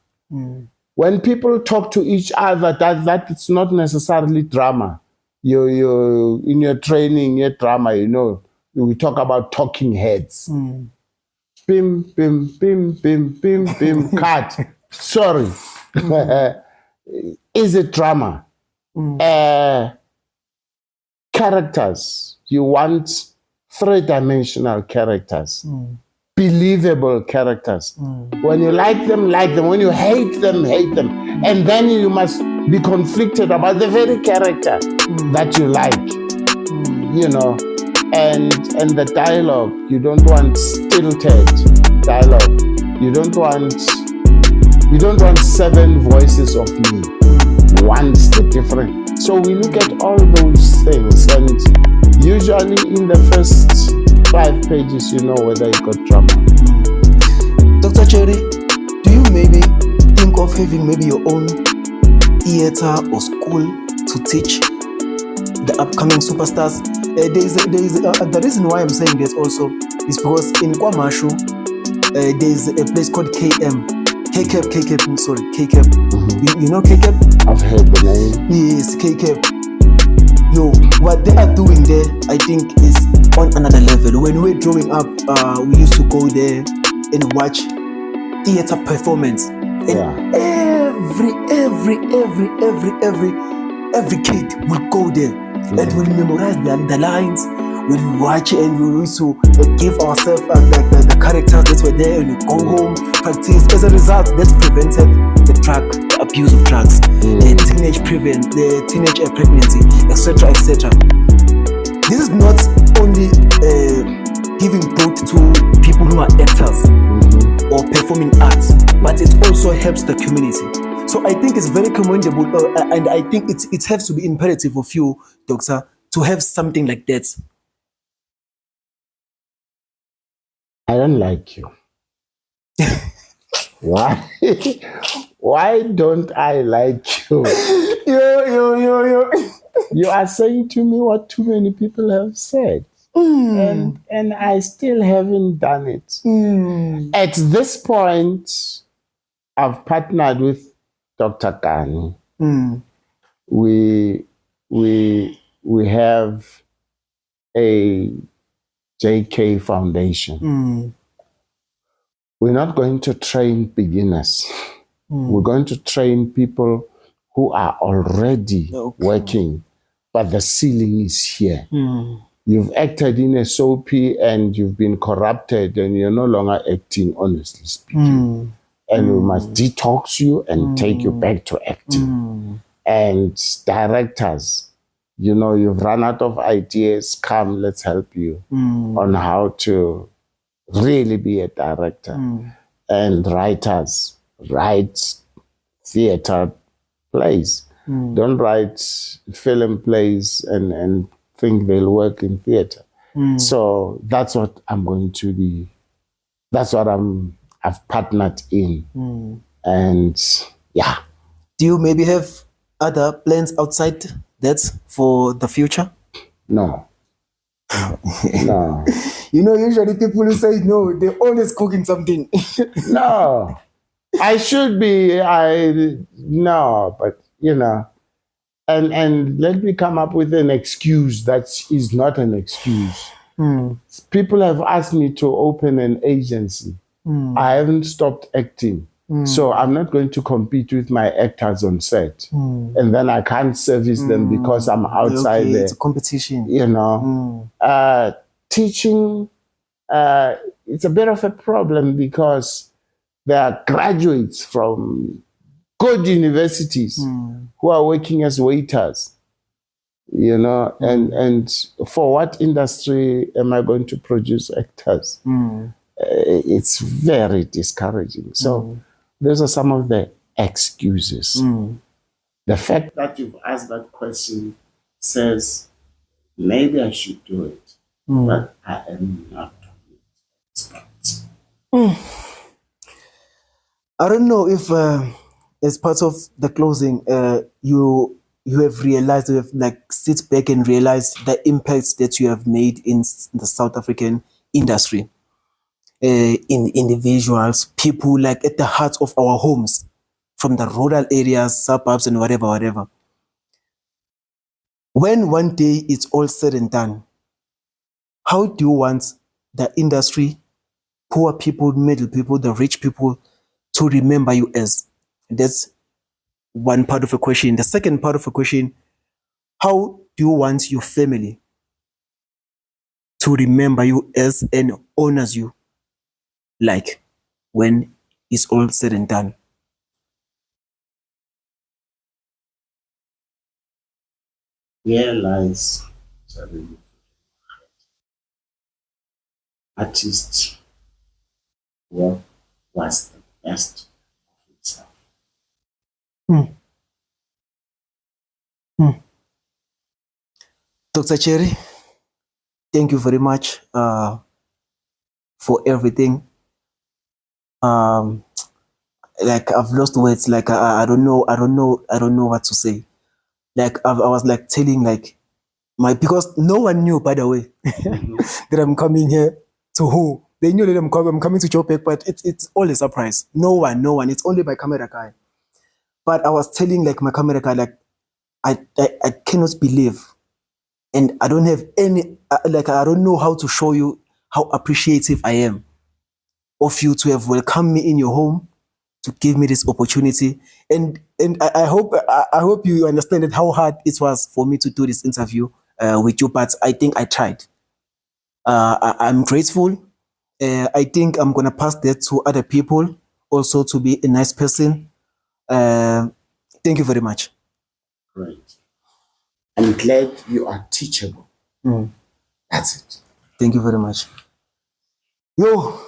When people talk to each other, that it's not necessarily drama. You in your training, your drama, you know, we talk about talking heads. Bim, bim, bim, bim, bim, bim, cut. Sorry. Is it drama? Characters. You want 3-dimensional characters. Believable characters. When you like them. When you hate them. And then you must be conflicted about the very character that you like. You know, and the dialogue. You don't want stilted dialogue. You don't want 7 voices of me. One's the different. So we look at all those things, and usually in the first 5 pages, you know whether you got drama. Dr. Cherry, do you maybe think of having maybe your own theater or school to teach the upcoming superstars? The reason why I'm saying this also is because in Kwamashu, there's a place called KCAP, I'm sorry, KCAP. You know KCAP? I've heard the name. Yes, KCAP. Yo, what they are doing there, I think, is on another level. When we were growing up, we used to go there and watch theater performance, and every kid will go there and will memorize the lines. We'll watch it and we used to give ourselves like the characters that were there, and we go home, practice. As a result, that's prevented the abuse of drugs, the teenage pregnancy, etc., etc. This is not only giving growth to people who are actors or performing arts, but it also helps the community. So I think it's very commendable, and I think it has to be imperative of you, Doctor, to have something like that. I don't like you. Why? Why don't I like you? Yo. You are saying to me what too many people have said. And I still haven't done it. At this point, I've partnered with Dr. Kani. We have a JK Foundation. We're not going to train beginners. We're going to train people who are already working, but the ceiling is here. You've acted in a soapy and you've been corrupted and you're no longer acting, honestly speaking. And we must detox you and take you back to acting. And directors, you know, you've run out of ideas. Come, let's help you on how to really be a director. And writers, write theater plays. Don't write film plays and think they'll work in theater. So that's what I'm going to be. That's what I've partnered in. And yeah. Do you maybe have other plans outside that for the future? No. No. You know, usually people who say no, they're always cooking something. No. I should be. No, but you know. And let me come up with an excuse that is not an excuse. People have asked me to open an agency. I haven't stopped acting. So I'm not going to compete with my actors on set. And then I can't service them because I'm outside there. It's a competition. You know. Teaching, it's a bit of a problem because there are graduates from good universities who are working as waiters, you know, and for what industry am I going to produce actors? It's very discouraging. So those are some of the excuses. The fact that you've asked that question says maybe I should do it, but I am not expert. I don't know if as part of the closing, you have realized, you have like sit back and realize the impacts that you have made in the South African industry, in individuals, people like at the heart of our homes, from the rural areas, suburbs, and whatever. When one day it's all said and done, how do you want the industry, poor people, middle people, the rich people, to remember you as? That's one part of a question. The second part of a question, how do you want your family to remember you as and honors you, like when it's all said and done? Here lies artist work was the best of itself. Dr. Cherry, thank you very much for everything. Like I've lost words. Like I don't know. I don't know what to say. Like I was like telling like because no one knew, by the way, that I'm coming here to who. They knew that I'm coming to Joburg, but it's all a surprise. No one. It's only my camera guy. But I was telling like my camera guy, like I cannot believe, and I don't have any like I don't know how to show you how appreciative I am of you to have welcomed me in your home, to give me this opportunity. And I hope you understand that how hard it was for me to do this interview with you, but I think I tried. I'm grateful. I think I'm gonna pass that to other people also to be a nice person. Uh, Thank you very much. Great. I'm glad you are teachable. That's it. Thank you very much. Yo.